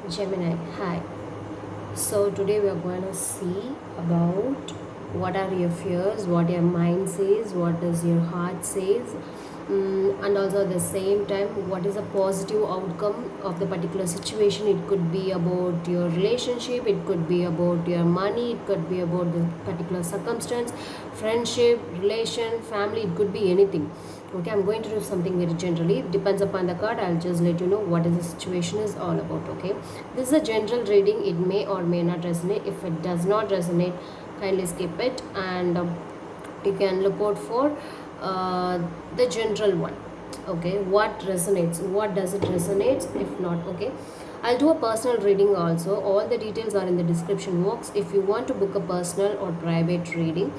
Gemini, hi. So today we are going to see about what are your fears, what your mind says, what does your heart says, and also at the same time what is a positive outcome of the particular situation. It could be about your relationship, it could be about your money, it could be about the particular circumstance, friendship, relation, family, it could be anything. Okay, I'm going to do something very generally. It depends upon the card. I'll just let you know what is the situation is all about. Okay, this is a general reading. It may or may not resonate. If it does not resonate, kindly skip it, and you can look out for the general one. Okay, what resonates, what does it resonate? If not, okay, I'll do a personal reading also. All the details are in the description box if you want to book a personal or private reading.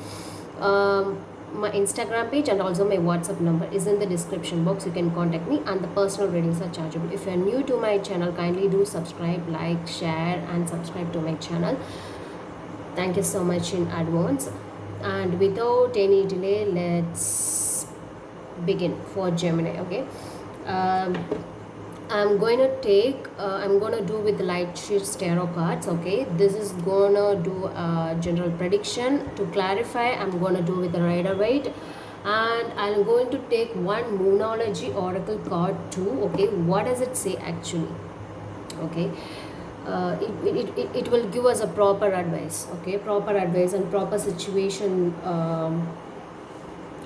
My Instagram page and also my WhatsApp number is in the description box. You can contact me, and the personal readings are chargeable. If you are new to my channel, kindly do subscribe, like, share, and subscribe to my channel. Thank you so much in advance. And without any delay, let's begin for Gemini. Okay. Um, I'm gonna do with light sheets tarot cards. Okay, this is gonna do a general prediction. To clarify, I'm gonna do with the Rider Waite, and I'm going to take one Moonology Oracle card too. Okay, what does it say actually? Okay, it will give us a proper advice. Okay, proper advice and proper situation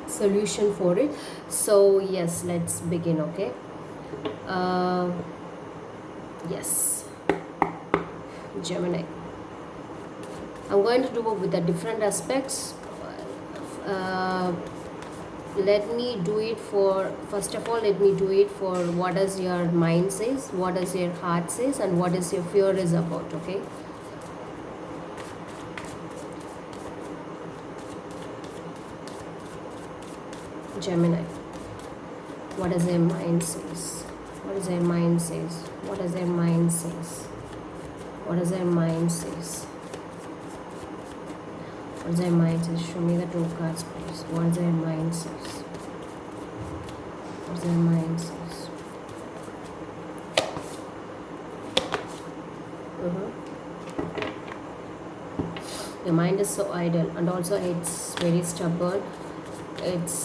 solution for it. So yes, let's begin. Okay. Uh, yes, Gemini. I'm going to do it with the different aspects. Uh, let me do it for, first of all, let me do it for what does your mind says, what does your heart says, and what is your fear is about. Okay. Gemini. What does their mind says? What does their mind says? What does their mind says? What does their mind says? What does their mind says? Show me the two cards, please. What does their mind says? What does their mind says? Your mind is so idle, and also it's very stubborn. It's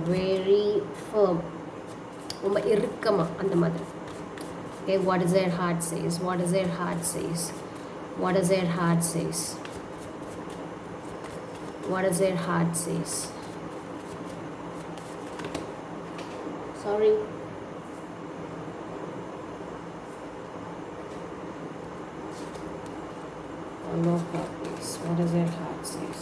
very firm. ரொம்ப இறுக்கமா அந்த மாதிரி. Okay, what does their heart says? What does their heart says? What does their heart says? What does their heart says? Sorry. Oh, no copies. What does their heart says?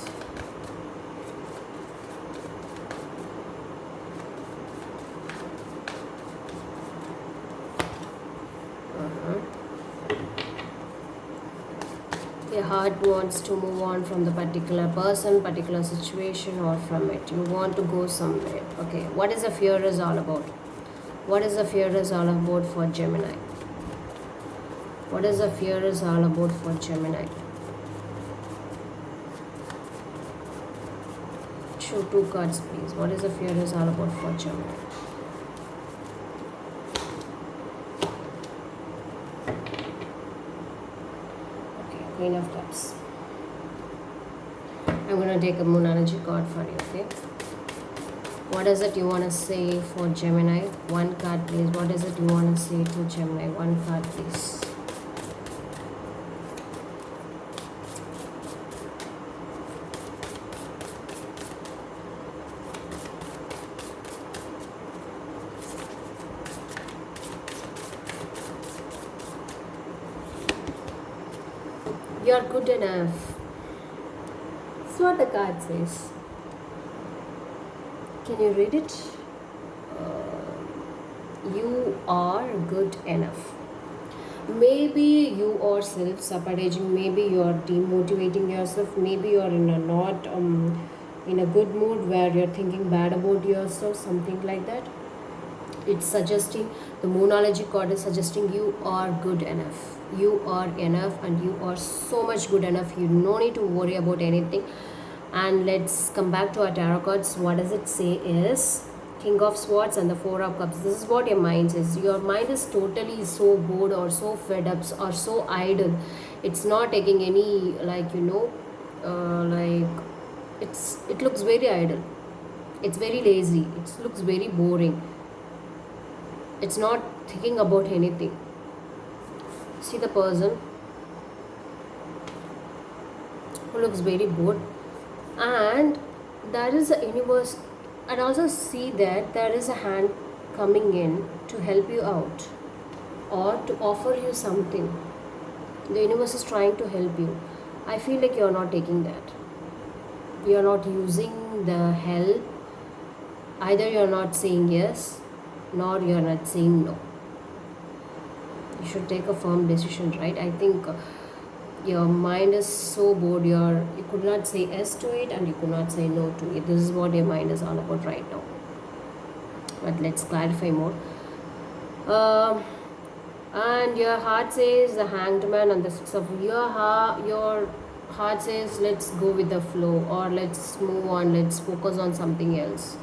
Your heart wants to move on from the particular person, particular situation, or from it. You want to go somewhere. Okay, what is the fear is all about? What is the fear is all about for Gemini? What is the fear is all about for Gemini? Show two cards, please. What is the fear is all about for Gemini? Queen of Cups. I'm going to take a Moon Energy card for you, okay? What is it you want to say for Gemini? One card, please. What is it you want to say to Gemini? One card, please. You're good enough. That's what the card says. Can you read it? You are good enough. Maybe you are self-sabotaging. Maybe you are demotivating yourself. Maybe you are in a not in a good mood where you're thinking bad about yourself. Something like that. It's suggesting, the Moonology card is suggesting you are good enough. You are enough, and you are so much good enough. You no need to worry about anything. And let's come back to our tarot cards. What does it say is, King of Swords and the Four of Cups. This is what your mind is. Your mind is totally so bored or so fed up or so idle. It's not taking any, like, like, it looks very idle. It's very lazy. It looks very boring. It's not thinking about anything. See the person who looks very bored, and there is a universe, and also see that there is a hand coming in to help you out or to offer you something. The universe is trying to help you. I feel like you're not taking that. You're not using the help. Either you're not saying yes, nor you're not saying no. You should take a firm decision, right? I think your mind is so bored, you could not say yes to it and you could not say no to it. This is what your mind is all about right now. But let's clarify more. Um and your heart says the Hanged Man and the Six of your heart says let's go with the flow, or let's move on, let's focus on something else.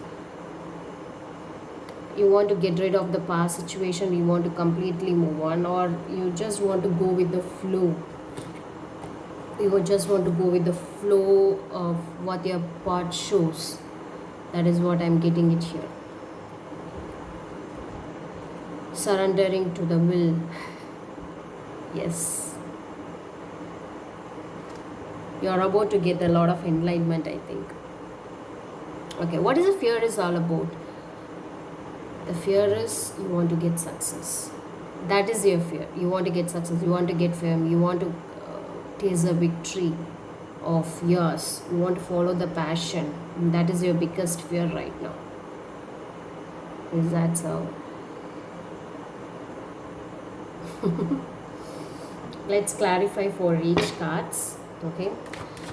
You want to get rid of the past situation, you want to completely move on, or you just want to go with the flow. You would just want to go with the flow of what your part shows. That is what I'm getting it here. Surrendering to the will. Yes. You're about to get a lot of enlightenment, I think. Okay, what is the fear is all about? The fear is you want to get success. That is your fear. You want to get success. You want to get fame. You want to taste a victory of yours. You want to follow the passion. That is your biggest fear right now. Is that so? Let's clarify for each cards. Okay.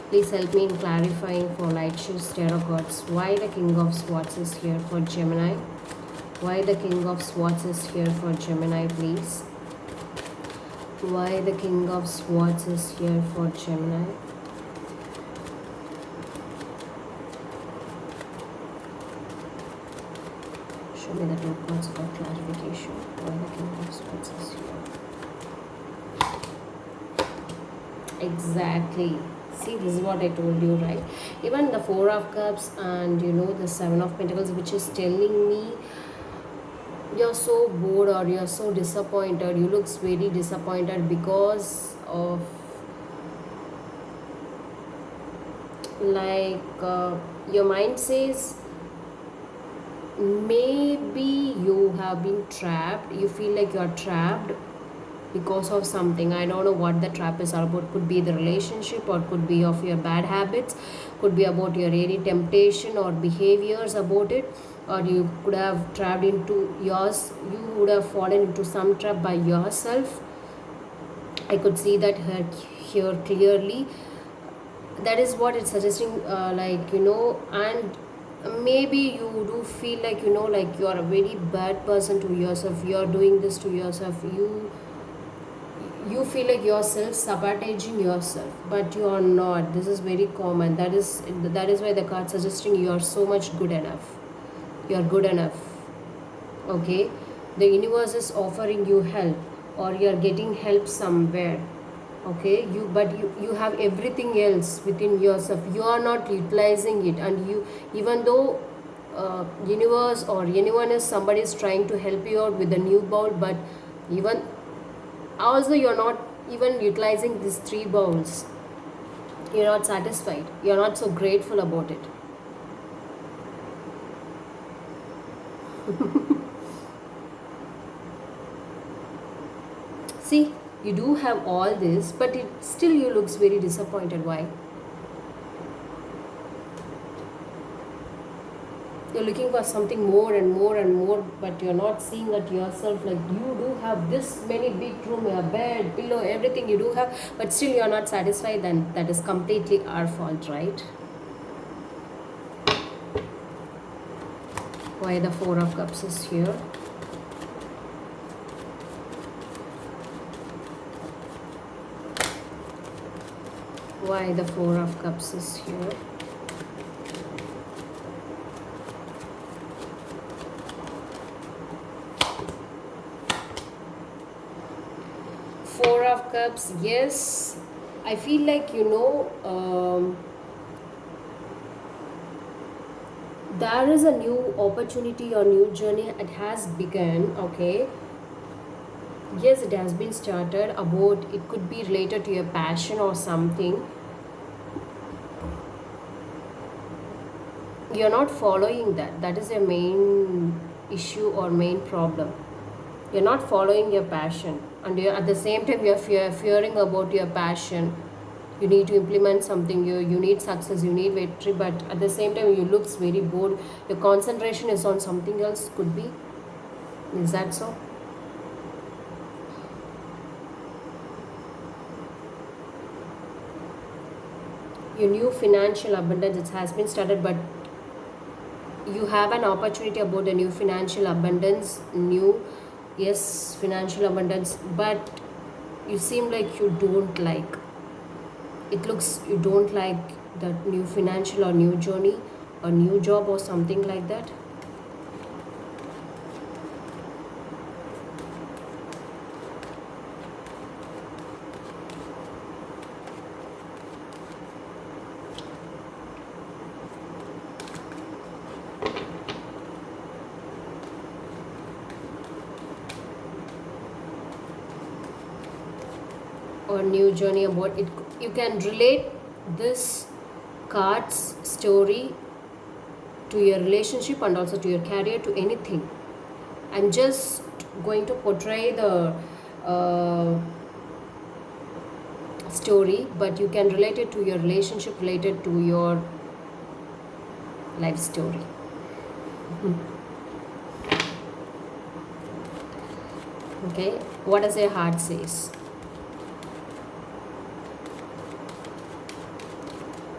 Please help me in clarifying for Light Shoes Tarot cards. Why the King of Swords is here for Gemini? Why the King of Swords is here for Gemini, please? Why the King of Swords is here for Gemini? Show me the two cards for clarification. Why the King of Swords is here? Exactly. See, this is what I told you, right? Even the Four of Cups and the Seven of Pentacles, which is telling me you're so bored or you're so disappointed. You looks very disappointed because of your mind says maybe you have been trapped. You feel like you're trapped because of something. I don't know what the trap is all about. Could be the relationship, or could be of your bad habits, could be about your any temptation or behaviors about it, or you could have trapped into yours. You would have fallen into some trap by yourself. I could see that here clearly. That is what it's suggesting, and maybe you do feel like like you are a very bad person to yourself. You are doing this to yourself. You feel like you're self-sabotaging yourself, but you are not. This is very common. That is why the card suggesting you are so much good enough. You are good enough. Okay, the universe is offering you help, or you are getting help somewhere. Okay, you have everything else within yourself. You are not utilizing it, and even though universe or anyone is somebody is trying to help you out with a new bowl, but even also you're not even utilizing these three bowls. You're not satisfied. You're not so grateful about it. See, you do have all this, but it still you looks very disappointed. Why? You're looking for something more and more and more, but you're not seeing it yourself. Like you do have this many big room, a bed, pillow, everything you do have, but still you're not satisfied. Then that is completely our fault, right? Why the Four of Cups is here? Why the Four of Cups is here? Four of Cups, yes. I feel like, there is a new opportunity or new journey. It has begun, okay. Yes, it has been started about, it could be related to your passion or something. You're not following that. That is your main issue or main problem. You're not following your passion, and you're, at the same time, you're fearing about your passion. You need to implement something, you need success, you need victory, but at the same time you looks very bored. Your concentration is on something else, could be. Is that so? Your new financial abundance, it has been started, but you have an opportunity about a new financial abundance, new, yes, financial abundance, but you seem like you don't like, it looks you don't like that new financial or new journey or new job or something like that. Or new journey about it, you can relate this card's story to your relationship and also to your career, to anything. I'm just going to portray the uh, story, but you can relate it to your relationship, related to your life story. Okay, what does your heart says?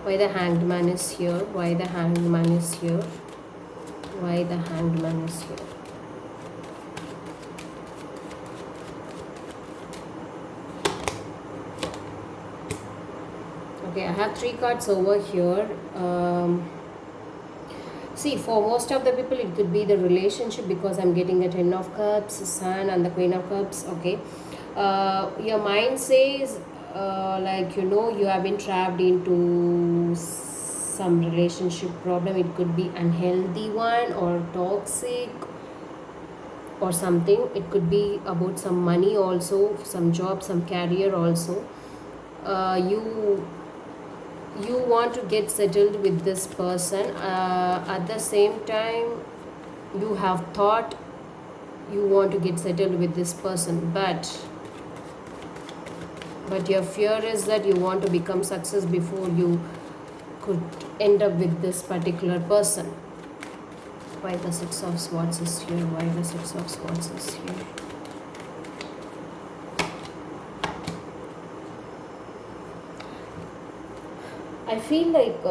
Why the Hanged Man is here? Why the Hanged Man is here? Why the Hanged Man is here? Okay, I have three cards over here. See, for most of the people, it could be the relationship, because I'm getting a Ten of Cups, Sun, and the Queen of Cups. Okay, your mind says, you have been trapped into some relationship problem. It could be unhealthy one or toxic or something. It could be about some money also, some job, some career also. You want to get settled with this person. At the same time, you have thought you want to get settled with this person, but your fear is that you want to become success before you could end up with this particular person. Why the Six of Swords is here? Why the Six of Swords is here? I feel like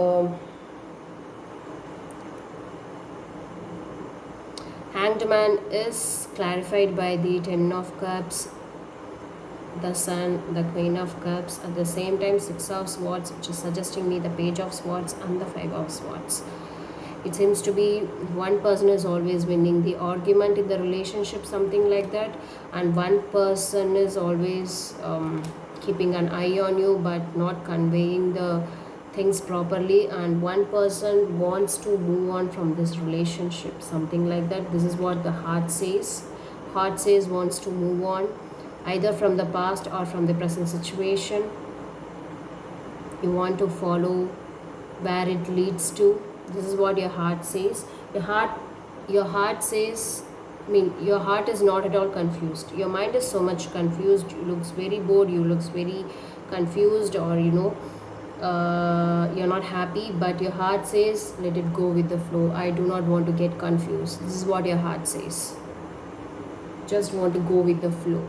Hanged Man is clarified by the Ten of Cups, the Sun, the Queen of Cups. At the same time, Six of Swords, which is suggesting me the Page of Swords and the Five of Swords. It seems to be one person is always winning the argument in the relationship, something like that, and one person is always keeping an eye on you but not conveying the things properly, and one person wants to move on from this relationship, something like that. This is what the heart says. Heart says wants to move on, either from the past or from the present situation. You want to follow where it leads to. This is what your heart says. Your heart says, I mean, your heart is not at all confused. Your mind is so much confused. You looks very bored. You looks very confused, or you're not happy. But your heart says, let it go with the flow. I do not want to get confused. This is what your heart says. Just want to go with the flow.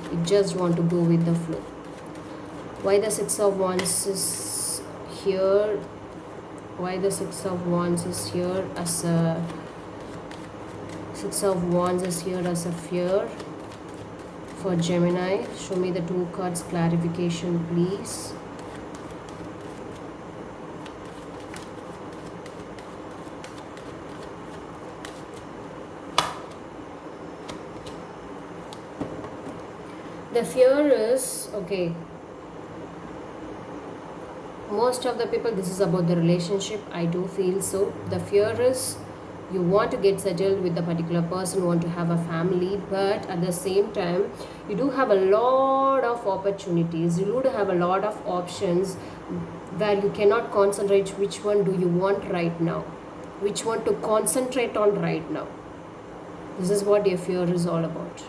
You just want to go with the flow. Why the Six of Wands is here? Why the Six of Wands is here as a Six of Wands is here as a fear for Gemini? Show me the two cards clarification, please. The fear is, okay, most of the people, this is about the relationship. I do feel so. The fear is you want to get settled with a particular person, want to have a family, but at the same time you do have a lot of opportunities, you do have a lot of options where you cannot concentrate which one do you want right now, which one to concentrate on right now. This is what your fear is all about.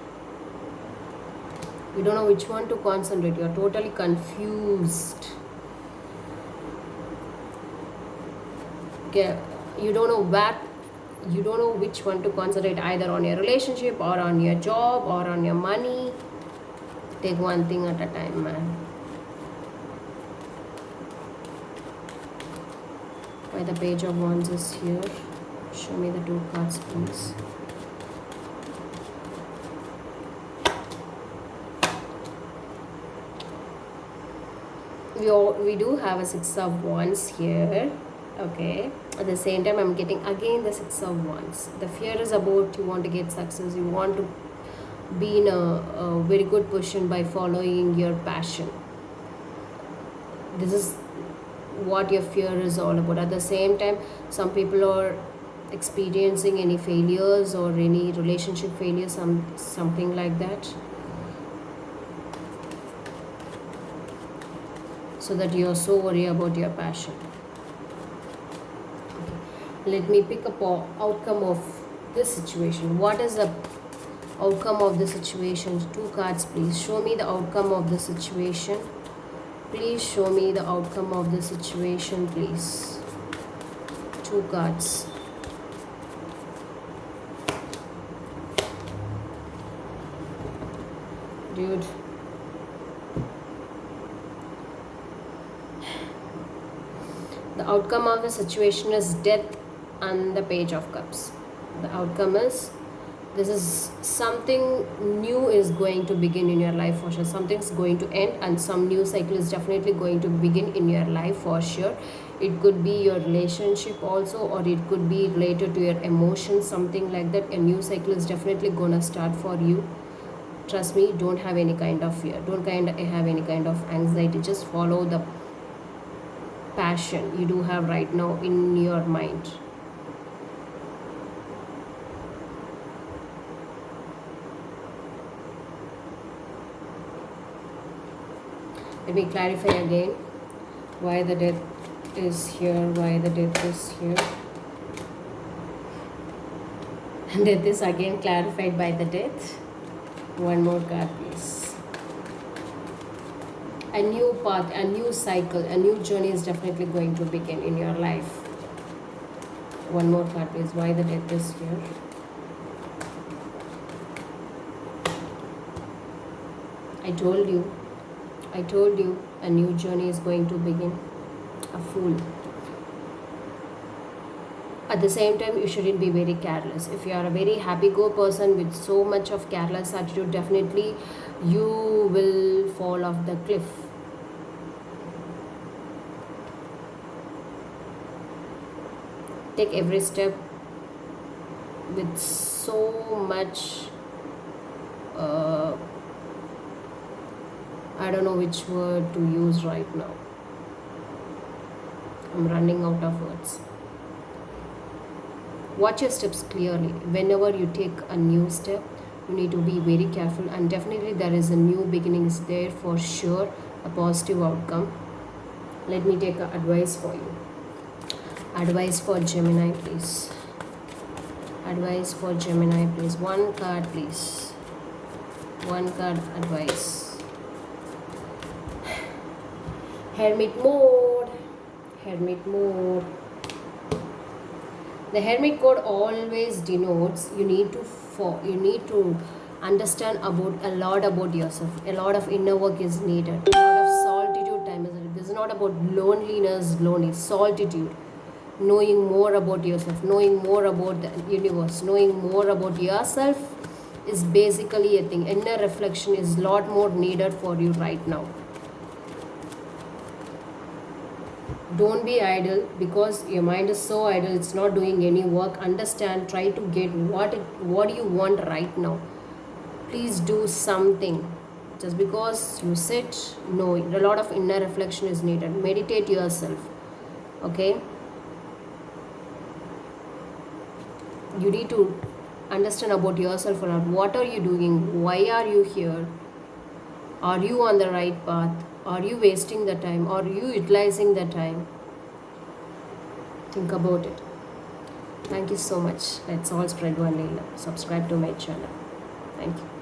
You don't know which one to concentrate, you're totally confused. Okay, you don't know you don't know which one to concentrate, either on your relationship or on your job or on your money. Take one thing at a time, man. Why the Page of Wands is here? Show me the 2 cards, please. We do have a 6 of Wands here. Okay, at the same time I'm getting again the 6 of Wands. The fear is about you want to get success, you want to be in a very good position by following your passion. This is what your fear is all about. At the same time, some people are experiencing any failures or any relationship failure, something like that, so that you're so worried about your passion. Okay. Let me pick up outcome of this situation. What is the outcome of the situation? 2 cards, please. Show me the outcome of the situation. Please show me the outcome of the situation, please. 2 cards. Dude. The outcome of the situation is death and the Page of Cups. The outcome is, this is something new is going to begin in your life for sure. Something's going to end and some new cycle is definitely going to begin in your life for sure. It could be your relationship also, or it could be related to your emotions, something like that. A new cycle is definitely gonna start for you. Trust me, don't have any kind of fear, don't have any kind of anxiety. Just follow the passion you do have right now in your mind. Let me clarify again why the death is here, why the death is here. And death is again clarified by the death. One more card, please. A new path, a new cycle, a new journey is definitely going to begin in your life. One more card, please. Why the death is here? I told you a new journey is going to begin. A Fool. At the same time, you shouldn't be very careless. If you are a very happy-go person with so much of careless attitude, definitely you will fall off the cliff. Take every step with so much I don't know which word to use right now. I'm running out of words. Watch your steps clearly. Whenever you take a new step, you need to be very careful, and definitely there is a new beginning is there for sure, a positive outcome. Let me take an advice for you. Advice for Gemini, please. Advice for Gemini, please. One card, please. One card advice. Hermit mode. Hermit mode. The Hermit code always denotes you need to understand about a lot about yourself. A lot of inner work is needed. A lot of solitude time is needed. This is not about loneliness, lonely solitude. Knowing more about yourself, knowing more about the universe, knowing more about yourself is basically a thing. Inner reflection is a lot more needed for you right now. Don't be idle, because your mind is so idle, it's not doing any work. Understand, try to get what you want right now. Please do something. just because you sit. No, a lot of inner reflection is needed. Meditate yourself. Okay, you need to understand about yourself or not. What are you doing? Why are you here? Are you on the right path? Are you wasting the time? Are you utilizing the time? Think about it. Thank you so much. Let's all spread one love. Subscribe to my channel. Thank you.